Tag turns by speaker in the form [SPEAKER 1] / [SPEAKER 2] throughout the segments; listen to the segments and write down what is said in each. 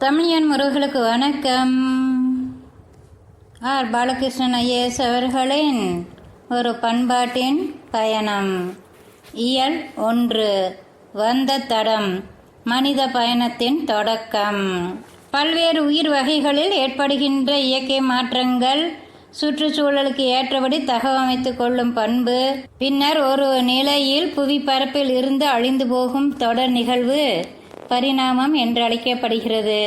[SPEAKER 1] தமிழன் முருகர்களுக்கு வணக்கம். R Balakrishnan IAS அவர்களின் ஒரு பண்பாட்டின் பயணம். இயல் 1. வந்த தடம். மனித பயணத்தின் தொடக்கம். பல்வேறு உயிர் வகைகளில் ஏற்படுகின்ற இயற்கை மாற்றங்கள், சுற்றுச்சூழலுக்கு ஏற்றபடி தகவமைத்து கொள்ளும் பண்பு, பின்னர் ஒரு நிலையில் புவி பரப்பில் இருந்து அழிந்து போகும் தொடர் நிகழ்வு பரிணாமம் என்று அழைக்கப்படுகிறது.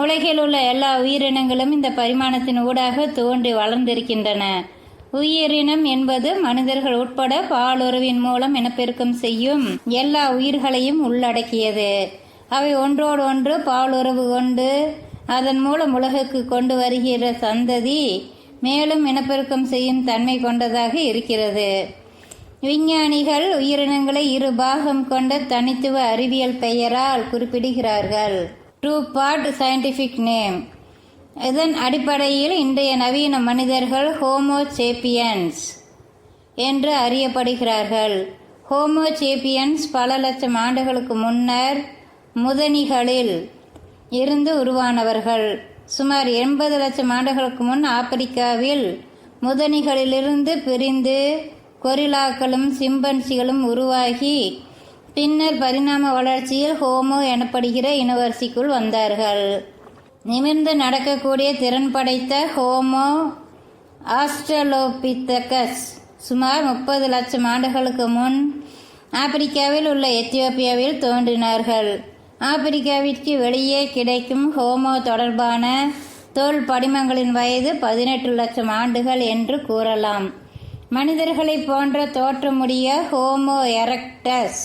[SPEAKER 1] உலகில் உள்ள எல்லா உயிரினங்களும் இந்த பரிமாணத்தின் ஊடாக தோன்றி வளர்ந்திருக்கின்றன. உயிரினம் என்பது மனிதர்கள் உட்பட பாலுறவின் மூலம் இனப்பெருக்கம் செய்யும் எல்லா உயிர்களையும் உள்ளடக்கியது. அவை ஒன்றோடு ஒன்று பாலுறவு கொண்டு அதன் மூலம் உலகுக்கு கொண்டு வருகிற சந்ததி மேலும் இனப்பெருக்கம் செய்யும் தன்மை கொண்டதாக இருக்கிறது. விஞ்ஞானிகள் உயிரினங்களை இரு பாகம் கொண்ட தனித்துவ அறிவியல் பெயரால் குறிப்பிடுகிறார்கள். Two part scientific name. இதன் அடிப்படையில் இன்றைய நவீன மனிதர்கள் ஹோமோ சேப்பியன்ஸ் என்று அறியப்படுகிறார்கள். ஹோமோ சேப்பியன்ஸ் பல லட்சம் ஆண்டுகளுக்கு முன்னர் முதனிகளில் இருந்து உருவானவர்கள். சுமார் 80 லட்சம் ஆண்டுகளுக்கு முன் ஆப்பிரிக்காவில் முதனிகளிலிருந்து பிரிந்து கொரில்லாக்களும் சிம்பன்சிகளும் உருவாகி பின்னர் பரிணாம வளர்ச்சியில் ஹோமோ எனப்படுகிற இனவரிசைக்குள் வந்தார்கள். நிமிர்ந்து நடக்கக்கூடிய திறன் படைத்த ஹோமோ ஆஸ்ட்ரலோபித்தகஸ் சுமார் 30 லட்சம் ஆண்டுகளுக்கு முன் ஆப்பிரிக்காவில் உள்ள எத்தியோப்பியாவில் தோன்றினார்கள். ஆப்பிரிக்காவிற்கு வெளியே கிடைக்கும் ஹோமோ தொடர்பான தோல் படிமங்களின் வயது 18 லட்சம் ஆண்டுகள் என்று கூறலாம். மனிதர்களைப் போன்ற தோற்றமுடைய ஹோமோ எரக்டஸ்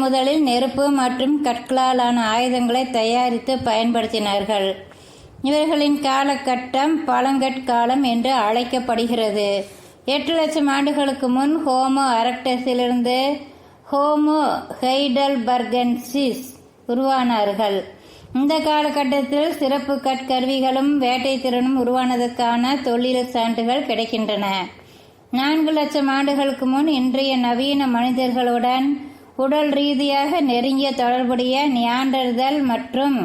[SPEAKER 1] முதலில் நெருப்பு மற்றும் கற்களாலான ஆயுதங்களை தயாரித்து பயன்படுத்தினார்கள். இவர்களின் காலகட்டம் பழங்கற்காலம் என்று அழைக்கப்படுகிறது. 8 லட்சம் ஆண்டுகளுக்கு முன் ஹோமோ எரக்டஸிலிருந்து ஹோமோ ஹெய்டல்பர்கென்சிஸ் உருவானார்கள். இந்த காலகட்டத்தில் சிறப்பு கற்கருவிகளும் வேட்டை திறனும் உருவானதற்கான தொழில் சான்றுகள் கிடைக்கின்றன. 4 லட்சம் ஆண்டுகளுக்கு முன் இன்றைய நவீன மனிதர்களுடன் உடல் ரீதியாக நெருங்கிய தொடர்புடைய நியாண்டர்தல் மற்றும்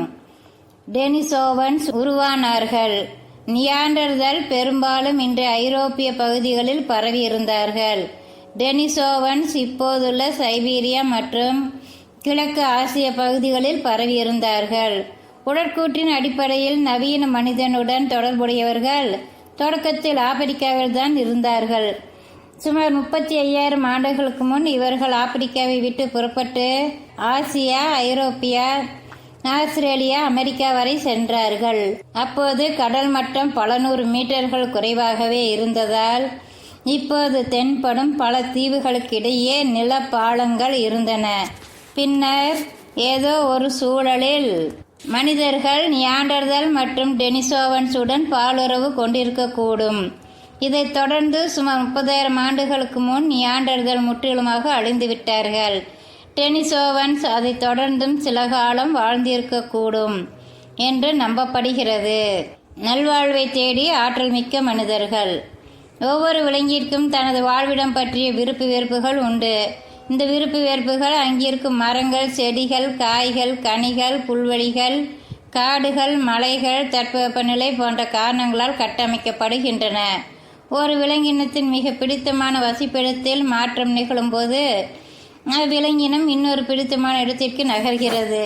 [SPEAKER 1] டெனிசோவன்ஸ் உருவானார்கள். நியாண்டர்தல் பெரும்பாலும் இன்றைய ஐரோப்பிய பகுதிகளில் பரவி இருந்தார்கள். டெனிசோவன்ஸ் இப்போதுள்ள சைபீரியா மற்றும் கிழக்கு ஆசிய பகுதிகளில் பரவி இருந்தார்கள். உடற்கூற்றின் அடிப்படையில் நவீன மனிதனுடன் தொடர்புடையவர்கள் தொடக்கத்தில் ஆப்பிரிக்காவில் தான் இருந்தார்கள். சுமார் 35,000 ஆண்டுகளுக்கு முன் இவர்கள் ஆப்பிரிக்காவை விட்டு புறப்பட்டு ஆசியா, ஐரோப்பியா, ஆஸ்திரேலியா, அமெரிக்கா வரை சென்றார்கள். அப்போது கடல் மட்டம் பல 100 மீட்டர்கள் குறைவாகவே இருந்ததால் இப்போது தென்படும் பல தீவுகளுக்கிடையே நிலப்பாலங்கள் இருந்தன. பின்னர் ஏதோ ஒரு சூழலில் மனிதர்கள் நியாண்டர்தல் மற்றும் டெனிசோவன்ஸுடன் பாலுறவு கொண்டிருக்கக்கூடும். இதைத் தொடர்ந்து சுமார் 30,000 ஆண்டுகளுக்கு முன் நியாண்டர்தல் முற்றிலுமாக அழிந்துவிட்டார்கள். டெனிசோவன்ஸ் அதை தொடர்ந்தும் சில காலம் வாழ்ந்திருக்கக்கூடும் என்று நம்பப்படுகிறது. நல்வாழ்வை தேடி ஆற்றல் மிக்க மனிதர்கள். ஒவ்வொரு விலங்கிற்கும் தனது வாழ்விடம் பற்றிய விருப்பு வெறுப்புகள் உண்டு. இந்த விருப்பு வெறுப்புகள் அங்கிருக்கும் மரங்கள், செடிகள், காய்கள், கனிகள், புல்வெளிகள், காடுகள், மலைகள், தட்பவெப்பநிலை போன்ற காரணங்களால் கட்டமைக்கப்படுகின்றன. ஒரு விலங்கினத்தின் மிக பிடித்தமான வசிப்பிடத்தில் மாற்றம் நிகழும்போது அவ்விலங்கினம் இன்னொரு பிடித்தமான இடத்திற்கு நகர்கிறது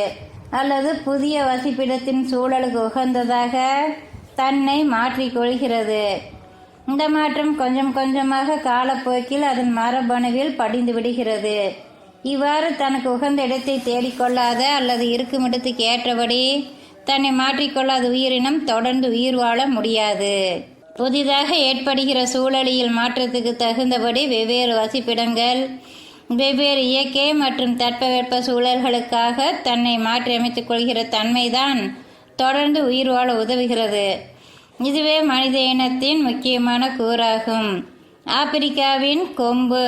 [SPEAKER 1] அல்லது புதிய வசிப்பிடத்தின் சூழலுக்கு உகந்ததாக தன்னை மாற்றிக்கொள்கிறது. இந்த மாற்றம் கொஞ்சம் கொஞ்சமாக காலப்போக்கில் அதன் மரபணுவில் படிந்து விடுகிறது. இவ்வாறு தனக்கு உகந்த இடத்தை தேடிக்கொள்ளாத அல்லது இருக்கும் இடத்துக்கு ஏற்றபடி தன்னை மாற்றிக்கொள்ளாத உயிரினம் தொடர்ந்து உயிர் வாழ முடியாது. புதிதாக ஏற்படுகிற சூழலியல் மாற்றத்துக்கு தகுந்தபடி வெவ்வேறு வசிப்பிடங்கள் வெவ்வேறு இயற்கை மற்றும் தட்பவெப்ப சூழல்களுக்காக தன்னை மாற்றி அமைத்துக் கொள்கிற தன்மைதான் தொடர்ந்து உயிர் வாழ உதவுகிறது. இதுவே மனித இனத்தின் முக்கியமான கூறாகும். ஆப்பிரிக்காவின் கொம்பு,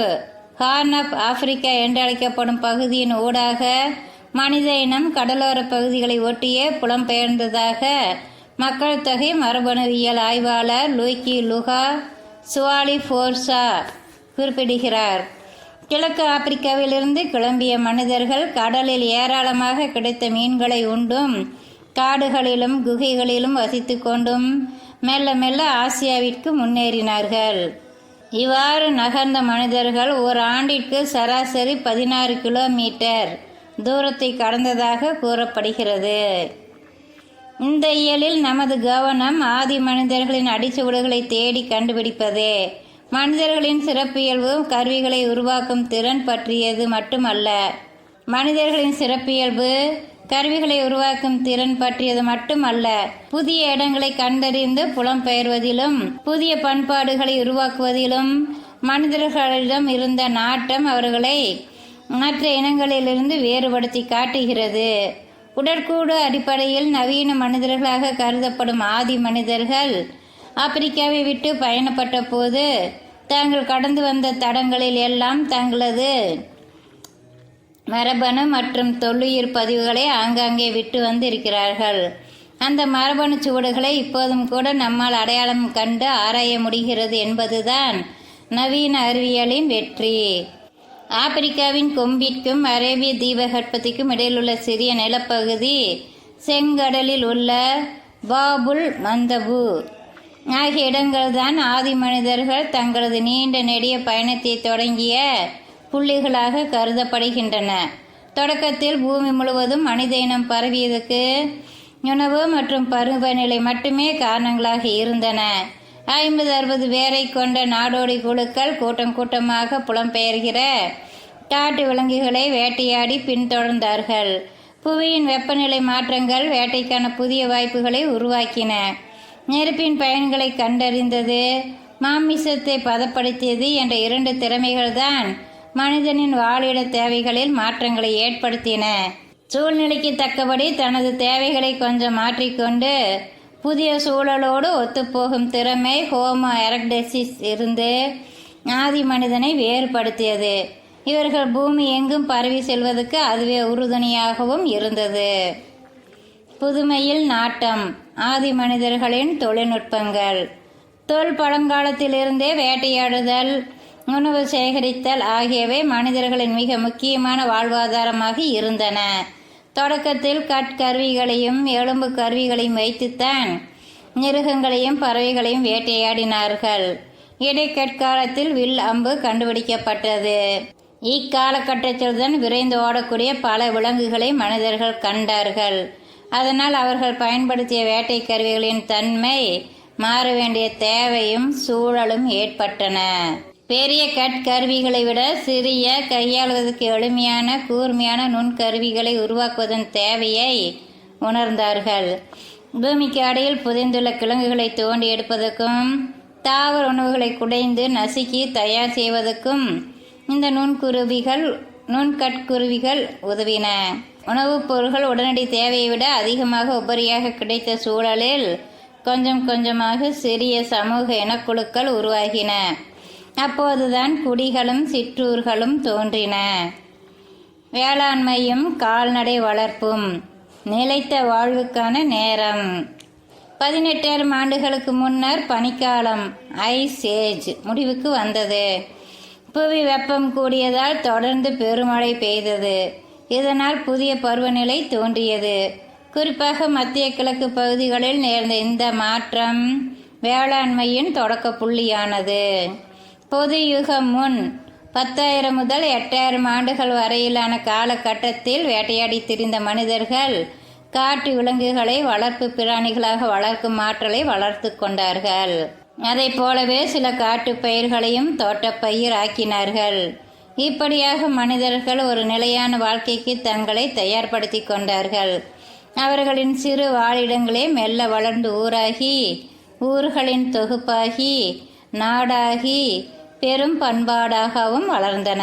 [SPEAKER 1] ஹார்ன் ஆஃப் ஆப்பிரிக்கா என்று அழைக்கப்படும் பகுதியின் ஊடாக மனித இனம் கடலோர பகுதிகளை ஒட்டியே புலம்பெயர்ந்ததாக மக்கள் தொகை மரபணுவியல் ஆய்வாளர் லூக்கி லுகா சுவாலி ஃபோர்சா குறிப்பிடுகிறார். கிழக்கு ஆப்பிரிக்காவிலிருந்து கிளம்பிய மனிதர்கள் கடலில் ஏராளமாக கிடைத்த மீன்களை உண்டும் காடுகளிலும் குகைகளிலும் வசித்து கொண்டும் மெல்ல மெல்ல ஆசியாவிற்கு முன்னேறினார்கள். இவ்வாறு நகர்ந்த மனிதர்கள் ஒரு ஆண்டிற்கு சராசரி 16 கிலோமீட்டர் தூரத்தை கடந்ததாக கூறப்படுகிறது. இந்த இயலில் நமது கவனம் ஆதி மனிதர்களின் அடிச்சுவடுகளை தேடி கண்டுபிடிப்பதே. மனிதர்களின் சிறப்பியல்பு கருவிகளை உருவாக்கும் திறன் பற்றியது மட்டுமல்ல. மனிதர்களின் சிறப்பியல்பு கருவிகளை உருவாக்கும் திறன் பற்றியது மட்டுமல்ல, புதிய இடங்களை கண்டறிந்து புலம்பெயர்வதிலும் புதிய பண்பாடுகளை உருவாக்குவதிலும் மனிதர்களிடம் இருந்த நாட்டம் அவர்களை மற்ற இனங்களிலிருந்து வேறுபடுத்தி காட்டுகிறது. உடற்கூடு அடிப்படையில் நவீன மனிதர்களாக கருதப்படும் ஆதி மனிதர்கள் ஆப்பிரிக்காவை விட்டு பயணப்பட்ட போது தாங்கள் கடந்து வந்த தடங்களில் எல்லாம் தங்களது மரபணு மற்றும் தொல்லுயிர் பதிவுகளை ஆங்காங்கே விட்டு வந்து இருக்கிறார்கள். அந்த மரபணு சுவடுகளை இப்போதும் கூட நம்மால் அடையாளம் கண்டு ஆராய முடிகிறது என்பதுதான் நவீன அறிவியலின் வெற்றி. ஆப்பிரிக்காவின் கொம்பிற்கும் அரேபிய தீபகற்பத்திற்கும் இடையிலுள்ள சிறிய நிலப்பகுதி செங்கடலில் உள்ள பாபுல் மந்தபு ஆகிய இடங்கள்தான் ஆதி மனிதர்கள் தங்களது நீண்ட நெடிய பயணத்தை தொடங்கிய புள்ளிகளாக கருதப்படுகின்றன. தொடக்கத்தில் பூமி முழுவதும் மனித இனம் பரவியதுக்கு உணவு மற்றும் பருவநிலை மட்டுமே காரணங்களாக இருந்தன. 50-60 பேரை கொண்ட நாடோடி குழுக்கள் கூட்டம் கூட்டமாக புலம்பெயர்கிற காட்டு விலங்குகளை வேட்டையாடி பின்தொடர்ந்தார்கள். புவியின் வெப்பநிலை மாற்றங்கள் வேட்டைக்கான புதிய வாய்ப்புகளை உருவாக்கின. நெருப்பின் பயன்களை கண்டறிந்தது, மாமிசத்தை பதப்படுத்தியது என்ற 2 திறமைகள்தான் மனிதனின் வாழிட தேவைகளில் மாற்றங்களை ஏற்படுத்தின. சூழ்நிலைக்கு தக்கபடி தனது தேவைகளை கொஞ்சம் மாற்றிக்கொண்டு புதிய சூழலோடு ஒத்துப்போகும் திறமை ஹோமோ எரக்டசிஸ் இருந்து ஆதி மனிதனை வேறுபடுத்தியது. இவர்கள் பூமி எங்கும் பரவி செல்வதற்கு அதுவே உறுதுணையாகவும் இருந்தது. புதுமையில் நாட்டம். ஆதி மனிதர்களின் தொழில்நுட்பங்கள். பழங்காலத்திலிருந்தே வேட்டையாடுதல், உணவு சேகரித்தல் ஆகியவை மனிதர்களின் மிக முக்கியமான வாழ்வாதாரமாக இருந்தன. தொடக்கத்தில் கற்கருவிகளையும் எலும்பு கருவிகளையும் வைத்துத்தான் மிருகங்களையும் பறவைகளையும் வேட்டையாடினார்கள். இடைக்கற்காலத்தில் வில் அம்பு கண்டுபிடிக்கப்பட்டது. இக்காலகட்டத்தில்தான் விரைந்து ஓடக்கூடிய பல விலங்குகளை மனிதர்கள் கண்டார்கள். அதனால் அவர்கள் பயன்படுத்திய வேட்டை கருவிகளின் தன்மை மாற வேண்டிய தேவையும் சூழலும் ஏற்பட்டன. பெரிய கற்கருவிகளை விட சிறிய, கையாளுவதற்கு எளிமையான கூர்மையான நுண்கருவிகளை உருவாக்குவதன் தேவையை உணர்ந்தார்கள். பூமிக்கு அடியில் புதைந்துள்ள கிழங்குகளை தோண்டி எடுப்பதற்கும் தாவர உணவுகளை குடைந்து நசுக்கி தயார் செய்வதற்கும் இந்த நுண்கட்குருவிகள் உதவின. உணவுப் பொருட்கள் உடனடி தேவையை விட அதிகமாக உபரியாக கிடைத்த சூழலில் கொஞ்சம் கொஞ்சமாக சிறிய சமூக இனக்குழுக்கள் உருவாகின. அப்போதுதான் குடிகளும் சிற்றூர்களும் தோன்றின. வேளாண்மையும் கால்நடை வளர்ப்பும். நிலைத்த வாழ்வுக்கான நேரம். 18,000 ஆண்டுகளுக்கு முன்னர் பனிக்காலம் ஐஸ் ஏஜ் முடிவுக்கு வந்தது. புவி வெப்பம் கூடியதால் தொடர்ந்து பெருமழை பெய்தது. இதனால் புதிய பருவநிலை தோன்றியது. குறிப்பாக மத்திய கிழக்கு பகுதிகளில் நேர்ந்த இந்த மாற்றம் வேளாண்மையின் தொடக்க புள்ளியானது. பொது யுகம் முன் 10,000 முதல் 8,000 ஆண்டுகள் வரையிலான காலகட்டத்தில் வேட்டையாடி திரிந்த மனிதர்கள் காட்டு விலங்குகளை வளர்ப்பு பிராணிகளாக வளர்க்கும் ஆற்றலை வளர்த்து கொண்டார்கள். அதை போலவே சில காட்டு பயிர்களையும் தோட்டப்பயிர் ஆக்கினார்கள். இப்படியாக மனிதர்கள் ஒரு நிலையான வாழ்க்கைக்கு தங்களை தயார்படுத்தி கொண்டார்கள். அவர்களின் சிறு வாழிடங்களே மெல்ல வளர்ந்து ஊராகி, ஊர்களின் தொகுப்பாகி, நாடாகி, பெரும் பண்பாடாகவும் வளர்ந்தன.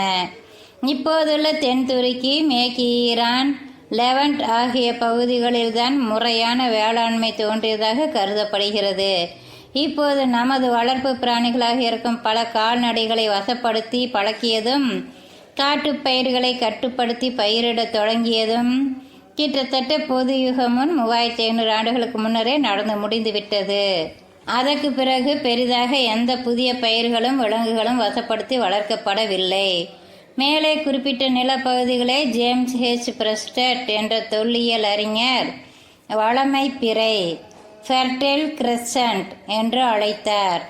[SPEAKER 1] இப்போதுள்ள தென்துருக்கி, மேற்கு ஈரான், லெவன்ட் ஆகிய பகுதிகளில்தான் முறையான வேளாண்மை தோன்றியதாக கருதப்படுகிறது. இப்போது நமது வளர்ப்பு பிராணிகளாக இருக்கும் பல கால்நடைகளை வசப்படுத்தி பழக்கியதும் காட்டுப் பயிர்களை கட்டுப்படுத்தி பயிரிடத் தொடங்கியதும் கிட்டத்தட்ட பொது யுகம் முன் 3500 ஆண்டுகளுக்கு முன்னரே நடந்து முடிந்துவிட்டது. அதற்கு பிறகு பெரிதாக எந்த புதிய பயிர்களும் விலங்குகளும் வசப்படுத்தி வளர்க்கப்படவில்லை. மேலே குறிப்பிட்ட நிலப்பகுதிகளை ஜேம்ஸ் ஹெச் பிரஸ்டட் என்ற தொல்லியல் அறிஞர் வளமை பிறை ஃபெர்டைல் கிரெசன்ட் என்று அழைத்தார்.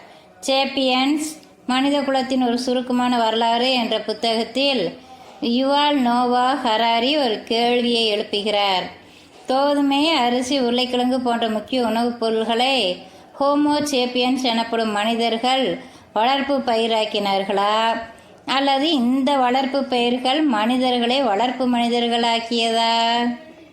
[SPEAKER 1] சேப்பியன்ஸ் மனித குலத்தின் ஒரு சுருக்கமான வரலாறு என்ற புத்தகத்தில் யுவால் நோவா ஹராரி ஒரு கேள்வியை எழுப்புகிறார். கோதுமை, அரிசி, உருளைக்கிழங்கு போன்ற முக்கிய உணவுப் பொருள்களை ஹோமோ சேப்பியன்ஸ் எனப்படும் மனிதர்கள் வளர்ப்பு பயிராக்கினார்களா, அல்லது இந்த வளர்ப்பு பயிர்கள் மனிதர்களை வளர்ப்பு மனிதர்களாக்கியதா?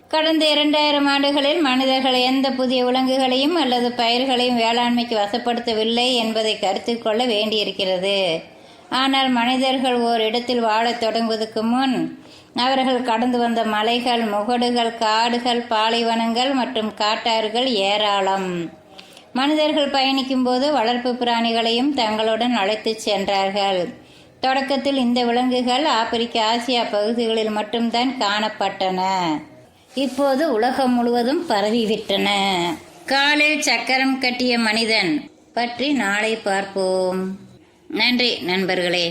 [SPEAKER 1] கடந்த 2000 ஆண்டுகளில் மனிதர்கள் எந்த புதிய விலங்குகளையும் அல்லது பயிர்களையும் வேளாண்மைக்கு வசப்படுத்தவில்லை என்பதை கருத்தில் கொள்ள வேண்டியிருக்கிறது. ஆனால் மனிதர்கள் ஓரிடத்தில் வாழத் தொடங்குவதற்கு முன் அவர்கள் கடந்து வந்த மலைகள், முகடுகள், காடுகள், பாலைவனங்கள் மற்றும் காட்டாறுகள் ஏராளம். மனிதர்கள் பயணிக்கும் போது வளர்ப்பு பிராணிகளையும் தங்களுடன் அழைத்துச் சென்றார்கள். தொடக்கத்தில் இந்த விலங்குகள் ஆப்பிரிக்க, ஆசியா பகுதிகளில் மட்டும்தான் காணப்பட்டன. இப்போது உலகம் முழுவதும் பரவிவிட்டன. காலில் சக்கரம் கட்டிய மனிதன் பற்றி நாளை பார்ப்போம். நன்றி நண்பர்களே.